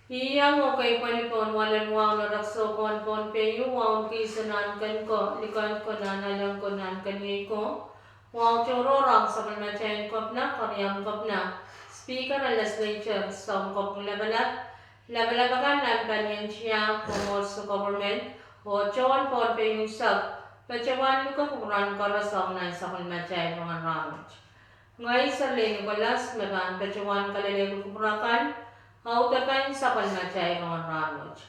Iyang okay panipon walan wow na rakso kon pon peyu wow kisanan kan ko likan ko nan alang ko nan kanyi ko wow choro rang sa macen kop na koryam kop na speaker a legislature som kop labalabakan nan kanyan siya komos sa government o chon pon peyu sab pachawan ko kuran kara som nan sa kon macen mga ramot ngai sa le Nicolas magan pachawan kalele kupurakan Hautapan sa palmachay ron ranoj.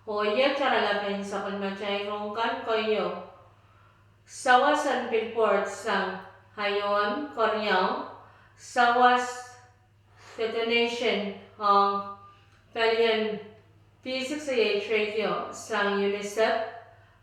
O iya charalapan sa palmachay ron kan kayo. Sawasan pilport sang hayon koryaw. Sawas detonation ang kalian P68 radio sang UNICEF.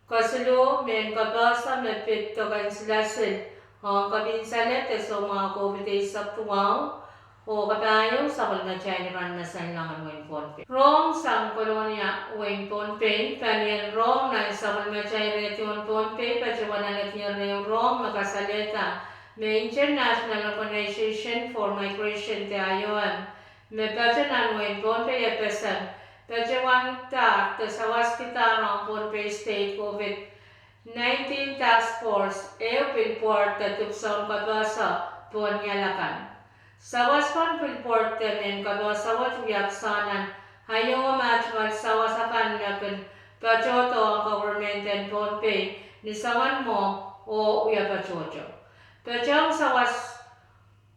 Kasulo men kabasa mepit tokan silasin ang kabinsalet so mga COVID sa tuwaw. O katayo sa kulmachay ni Ranmasan lang ang Wayne Ponpe. Rong sang kolonya Wayne Ponpe, kanian rong na sa kulmachay Retion Ponpe, pachawanan at yung rong makasaleta. May International Organization for Migration te IOM. May pachanan Wayne Ponpe epesan. Pachawan ta sawas kita rong Ponpe State COVID-19 Task Force, pilport at tupsong kabasa puanyalakan. Sawas kon pilport temen kado sawat yaksanan hayo matchmal sawasakan nakan pachoto ang government and Ponpe ni sawan mo o uya pachoto. Pachang sawas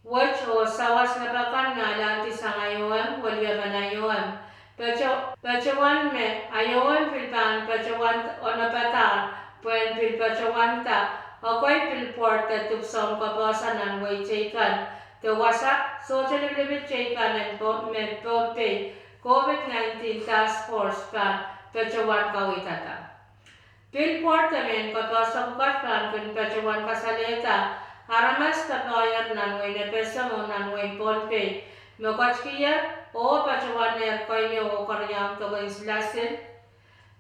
wacho sawas nabakan na lanti sa ngayon walya manayon. Pachawan me ayon pilpan pachawan onapatar puen pilpachawan ta ako'y pilport at tupsong kabasanan way chaykan. Kawasak social limit kanan med Ponpe COVID-19 Task Force Plan pachawan kawitata. Pilport tamen kapasak plan kun pachawan kasaleta haramas kapayan nanway na pesamo nanway Ponpe makachkiya o pachawan na kayo o karyam to inslasin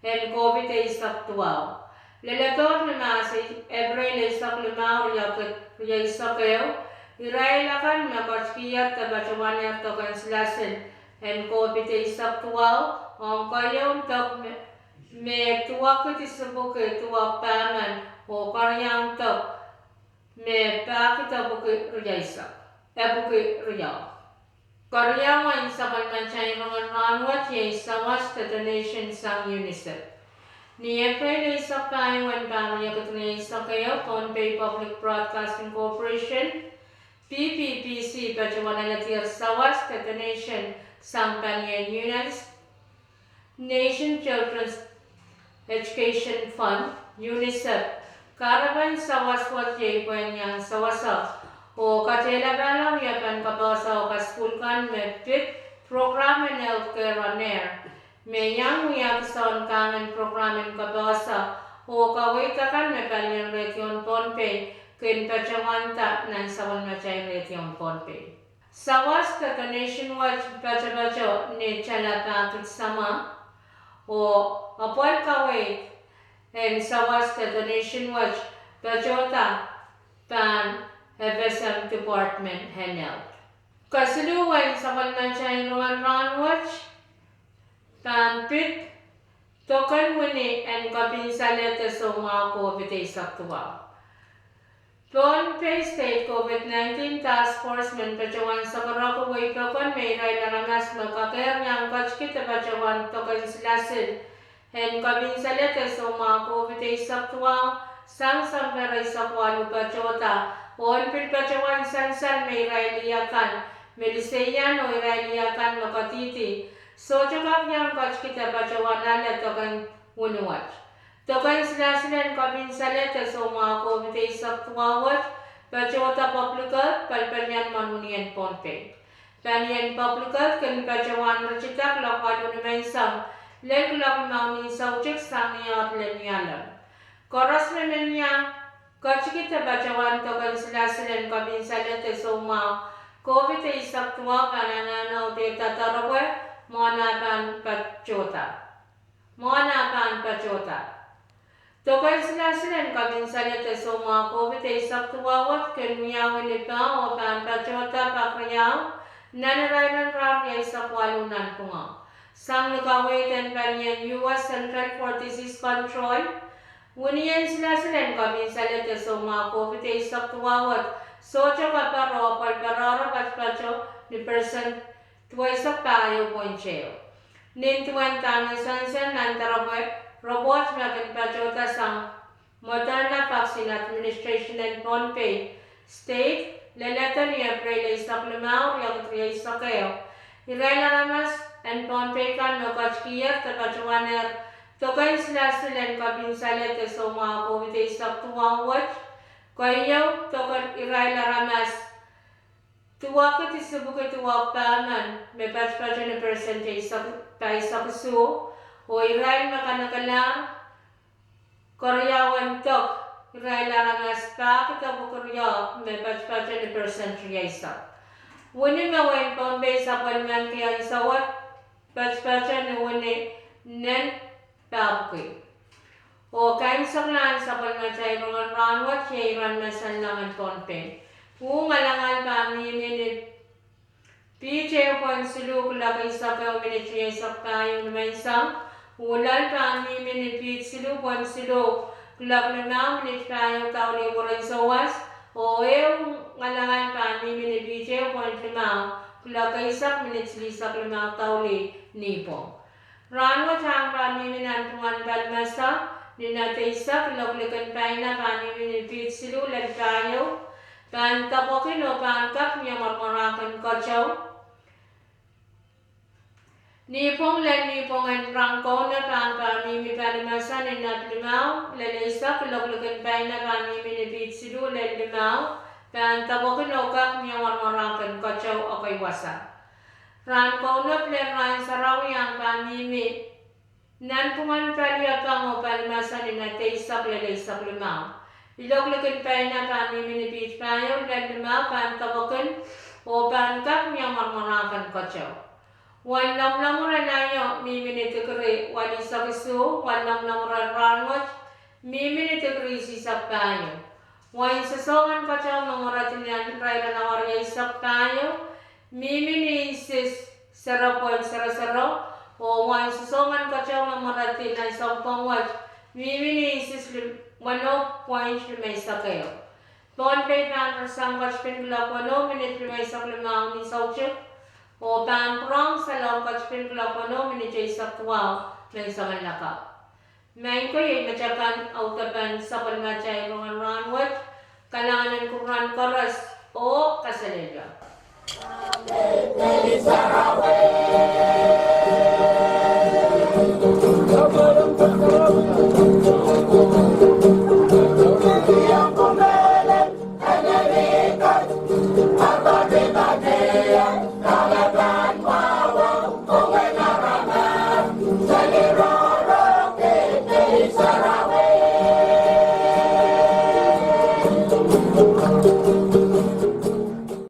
and COVID isak tuwaw. Lalator na nasi April isak limaw yakit isak kayo Irailakan makachkiyat tabachawanyak to kanslasin and kopite isak tuwaw ang kayong tok me tuwak iti sabuke tuwak paman o karyang tok me pakita buke riyaisak buke riyaw. Karyawan sa kalmanchay mga ranwat yay sawas detonation sang UNICEF. Ni April isak tayo ang pangyakat na isak kayo Ponpe Public Broadcasting Corporation PPPC pachawanan natir sawas detonation sang Panyan United Nation Children's Education Fund UNICEF karaban sawas watye yang sawasa o katela balang yakan kabasa o kaskulkan medpit program and healthcare aner meyang yakson kangen program and kabasa o kawitakan me Panyan Region Ponpe kin pachawanta nan sawan machay Retion Ponpe. Sawas ka nationwide pachabacho ni chalapakit sama o apol kawait and sawas ka nationwide pachota pan FSM Department Health. Kasuluan sawan machay Ranwatch pan pit tokan muni and kapinsalete so mga COVID saktuwa. Ponpe State COVID-19 Task Force men pachawan sa karako way pakon may ray naramas makakayar niyang kachkita pachawan tokan silasin hen kabinsalete so mga COVID saktuwa sang samperay sa kwano pachota Ponpe pachawan sansan may ray liyakan Meliseyan o ray liyakan makatiti so chakak niyang kachkita pachawan nala tokan unuwat. Tokan silasin kabinsalete so mga COVID isak tuwawat pachota publikat palpalyan manunian Ponpe. Panian publikat kan pachawan rachitak lakwado ni mensang leglak maunin saujik sang niyat lenyalam. Koras naman niya kachikita pachawan tokan silasin kabinsalete so mga COVID isak tuwa panananaw de tatarabwe monapan pachota. Tokan silasin kabinsalete so mga COVID isak tuwawat kenmiyawin ipa o pan pachota pakrayaw nanaraynan ram ya isak walunan kunga. sang nagawaitan pa niyan US Central for Disease Control. Uniyan sila kami sa lete so mga COVID isak tuwawat. So tsaka paro palparara paspacho ni percent tuwa isak tayo poncheo. Nintuan tangan sansan nantara robot makin pachota sang Moderna Vaccine Administration and PONPE State leleta ni April isak limao yang kriya isak kayo. Irela ramas and PONPE kan nokachkiyat tapachuaner tokan sila kabin salete so mga COVID isak tuwawat. Kayo tokan irela ramas tuwak iti subuk tuwak paman may patch ni percentage sa isak su o irel makanakalang Koryawan tok, Israel arangas pa kita bukuryo, may patch ni percentage isa. Wini mawen pombe sa panman kaya isawat, patch ni wini nen pabuki. O kain saklan sa panman sa irongan ranwat, siya iran masan langan pombe. Kung alangan pa minit, PJ pon siluk lakay sa kayo minit siya isak tayo naman isang, Ulal pa ni minipit silu pon silu kulak na minit tayo tao ni waran sawas o ngalangan pa ni minipit pon lima kulak isak minit silisak lima tao ni po. Rano chang pa ni minantungan palmasa ni nataisak kulak pa na pa ni minipit silu lan tayo pan tapokin o pangkap niya marmarakan kachaw. Nipong an rangko na pangpa mimi panimasa ni natlimao lalisa kuloklukan pa na pa mimi ni bitsidu lallimao pan tabokin okak niya warmarakan kachaw okay wasa. Rangko na plerang sarawi ang pa mimi nanpungan kaliya pang o panimasa ni nataisak lalisa limao. Iloklukan pa na pa mimi ni bitpayo lallimao pan tabokin o pankak niya warmarakan kachaw. Walang lamuran ayo, miminitigri, wali sa kisu, walang lamuran ranwat, miminitigri sisak tayo. Wain sasongan ka siya, manguratin yan, raya na warga isak tayo, miminisis sarapon sarasaro, o wain sasongan ka siya, manguratin na isang pangwat, miminisis 1.5 isak kayo. Ponpay na ang kaspin gula 1 minute isak limang ni sauchik, o pangprong sa laong kachpin kulakono minijay sa tuwaw ng sa manlaka. Main ko yung matyakan autapan sa palmachay rongan ranwat, kalanganan kuran koras o kasalilya. Amen.